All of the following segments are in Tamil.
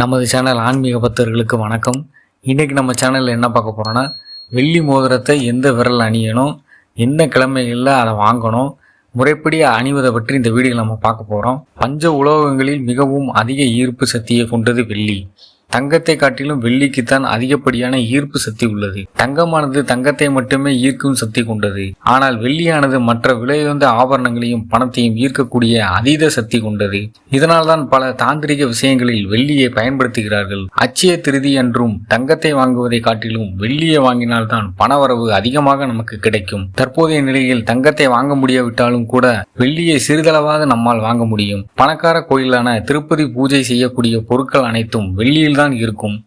நமது சேனல் ஆன்மீக பக்தர்களுக்கு வணக்கம். இன்றைக்கி நம்ம சேனலில் என்ன பார்க்க போகிறோன்னா, வெள்ளி மோதிரத்தை எந்த விரல் அணியணும், எந்த கிழமைகளில் அதை வாங்கணும், முறைப்படி அணிவதை பற்றி இந்த வீடியோவில் நம்ம பார்க்க போகிறோம். பஞ்ச உலோகங்களில் மிகவும் அதிக ஈர்ப்பு சக்தியை கொண்டது வெள்ளி. தங்கத்தை காட்டிலும் வெள்ளிக்குத்தான் அதிகப்படியான ஈர்ப்பு சக்தி உள்ளது. தங்கமானது தங்கத்தை மட்டுமே ஈர்க்கும் சக்தி கொண்டது. ஆனால் வெள்ளியானது மற்ற விலையுயர்ந்த ஆபரணங்களையும் பணத்தையும் ஈர்க்கக்கூடிய அதீத சக்தி கொண்டது. இதனால்தான் பல தாந்திரிக விஷயங்களில் வெள்ளியை பயன்படுத்துகிறார்கள். அட்சய திருதி என்றும் தங்கத்தை வாங்குவதை காட்டிலும் வெள்ளியை வாங்கினால்தான் பணவரவு அதிகமாக நமக்கு கிடைக்கும். தற்போதைய நிலையில் தங்கத்தை வாங்க முடியாவிட்டாலும் கூட வெள்ளியை சிறிதளவாக நம்மால் வாங்க முடியும். பணக்கார கோயிலான திருப்பதி பூஜை செய்யக்கூடிய பொருட்கள் அனைத்தும் வெள்ளியில் தான் இருக்கும்.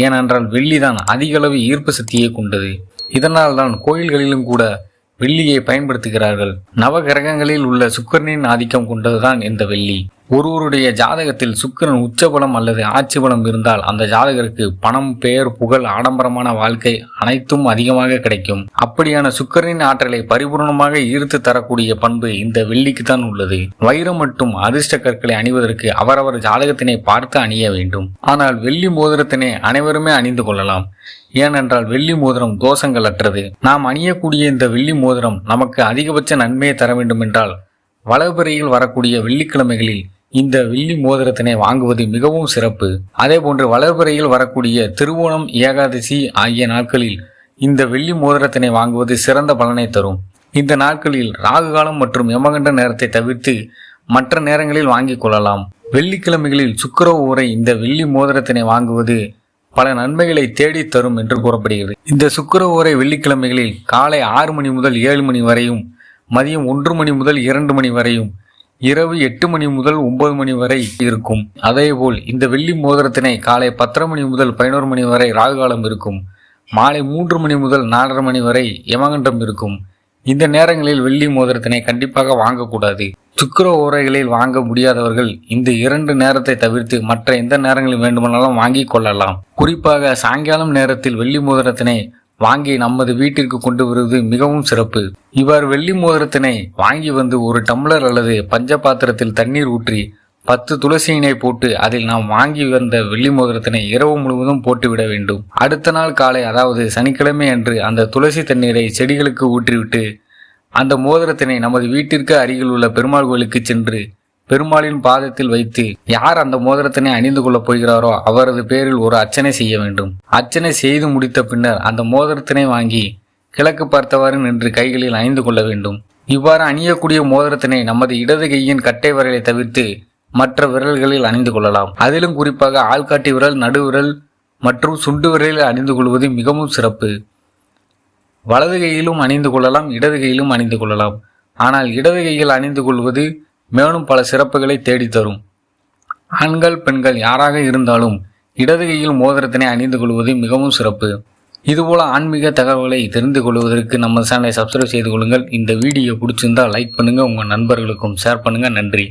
ஏனென்றால் வெள்ளிதான் அதிக அளவு ஈர்ப்பு சக்தியை கொண்டது. இதனால் தான் கோயில்களிலும் கூட வெள்ளியை பயன்படுத்துகிறார்கள். நவ கிரகங்களில் உள்ள சுக்கிரனின் ஆதிக்கம் கொண்டதுதான் இந்த வெள்ளி. ஒருவருடைய ஜாதகத்தில் சுக்கிரன் உச்சபலம் அல்லது ஆட்சி பலம் இருந்தால் அந்த ஜாதகருக்கு பணம், பெயர், புகழ், ஆடம்பரமான வாழ்க்கை அனைத்தும் அதிகமாக கிடைக்கும். அப்படியான சுக்கிரனின் ஆற்றலை பரிபூர்ணமாக ஈர்த்து தரக்கூடிய பண்பு இந்த வெள்ளிக்கு தான் உள்ளது. வைரம் மற்றும் அதிர்ஷ்ட கற்களை அணிவதற்கு அவரவர் ஜாதகத்தினை பார்த்து அணிய வேண்டும். ஆனால் வெள்ளி மோதிரத்தினை அனைவருமே அணிந்து கொள்ளலாம். ஏனென்றால் வெள்ளி மோதிரம் தோஷங்கள் அற்றது. நாம் அணியக்கூடிய இந்த வெள்ளி மோதிரம் நமக்கு அதிகபட்ச நன்மையை தர வேண்டும் என்றால் வளர்பிறையில் வரக்கூடிய வெள்ளிக்கிழமைகளில் இந்த வெள்ளி மோதிரத்தினை வாங்குவது மிகவும் சிறப்பு. அதே போன்று வளர்பிறையில் வரக்கூடிய திருவோணம், ஏகாதசி ஆகிய நாட்களில் இந்த வெள்ளி மோதிரத்தினை வாங்குவது சிறந்த பலனை தரும். இந்த நாட்களில் ராகு காலம் மற்றும் யமகண்ட நேரத்தை தவிர்த்து மற்ற நேரங்களில் வாங்கிக் கொள்ளலாம். வெள்ளிக்கிழமைகளில் சுக்கிர ஓரை இந்த வெள்ளி மோதிரத்தினை வாங்குவது பல நன்மைகளை தேடி தரும் என்று கூறப்படுகிறது. இந்த சுக்கிர ஓரை வெள்ளிக்கிழமைகளில் காலை 6 மணி முதல் 7 மணி வரையும், மதியம் 1 மணி முதல் 2 மணி வரையும், இரவு 8 மணி முதல் 9 மணி வரை இருக்கும். அதேபோல் இந்த வெள்ளி மோதிரத்தினை காலை 10 மணி முதல் 11 மணி வரை ராகுகாலம் இருக்கும். மாலை 3 மணி முதல் 4:30 மணி வரை யமகண்டம் இருக்கும். இந்த நேரங்களில் வெள்ளி மோதிரத்தினை கண்டிப்பாக வாங்கக்கூடாது. சுக்கிர ஓரைகளில் வாங்க முடியாதவர்கள் இந்த 2 நேரத்தை தவிர்த்து மற்ற எந்த நேரங்களில் வேண்டுமானாலும் வாங்கி கொள்ளலாம். குறிப்பாக சாயங்காலம் நேரத்தில் வெள்ளி மோதிரத்தினை வாங்கி நமது வீட்டிற்கு கொண்டு வருவது மிகவும் சிறப்பு. இவ்வாறு வெள்ளி மோதிரத்தினை வாங்கி வந்து ஒரு டம்ளர் அல்லது பஞ்ச பாத்திரத்தில் தண்ணீர் ஊற்றி 10 துளசியினை போட்டு அதில் நாம் வாங்கி வந்த வெள்ளி மோதிரத்தினை இரவு முழுவதும் போட்டுவிட வேண்டும். அடுத்த நாள் காலை, அதாவது சனிக்கிழமை அன்று அந்த துளசி தண்ணீரை செடிகளுக்கு ஊற்றிவிட்டு அந்த மோதிரத்தினை நமது வீட்டிற்கு அருகில் உள்ள பெருமாள் கோயிலுக்கு சென்று பெருமாளின் பாதத்தில் வைத்து யார் அந்த மோதிரத்தினை அணிந்து கொள்ளப் போகிறாரோ அவரது பேரில் ஒரு அர்ச்சனை செய்ய வேண்டும். அர்ச்சனை செய்து முடித்த பின்னர் அந்த மோதிரத்தினை வாங்கி கிழக்கு பார்த்தவாறு நின்று கைகளில் அணிந்து கொள்ள வேண்டும். இவ்வாறு அணியக்கூடிய மோதிரத்தினை நமது இடது கையின் கட்டை விரலை தவிர்த்து மற்ற விரல்களில் அணிந்து கொள்ளலாம். அதிலும் குறிப்பாக ஆள்காட்டி விரல், நடுவிரல் மற்றும் சுண்டு விரலில் அணிந்து கொள்வது மிகவும் சிறப்பு. வலது கையிலும் அணிந்து கொள்ளலாம், இடது கையிலும் அணிந்து கொள்ளலாம். ஆனால் இடது கையில் அணிந்து கொள்வது மேலும் பல சிறப்புகளை தேடித்தரும். ஆண்கள், பெண்கள் யாராக இருந்தாலும் இடது கையில் மோதிரத்தினை அணிந்து கொள்வது மிகவும் சிறப்பு. இதுபோல ஆன்மீக தகவல்களை தெரிந்து கொள்வதற்கு நம்ம சேனலை சப்ஸ்கிரைப் செய்து கொள்ளுங்கள். இந்த வீடியோ பிடிச்சிருந்தால் லைக் பண்ணுங்கள், உங்கள் நண்பர்களுக்கும் ஷேர் பண்ணுங்கள். நன்றி.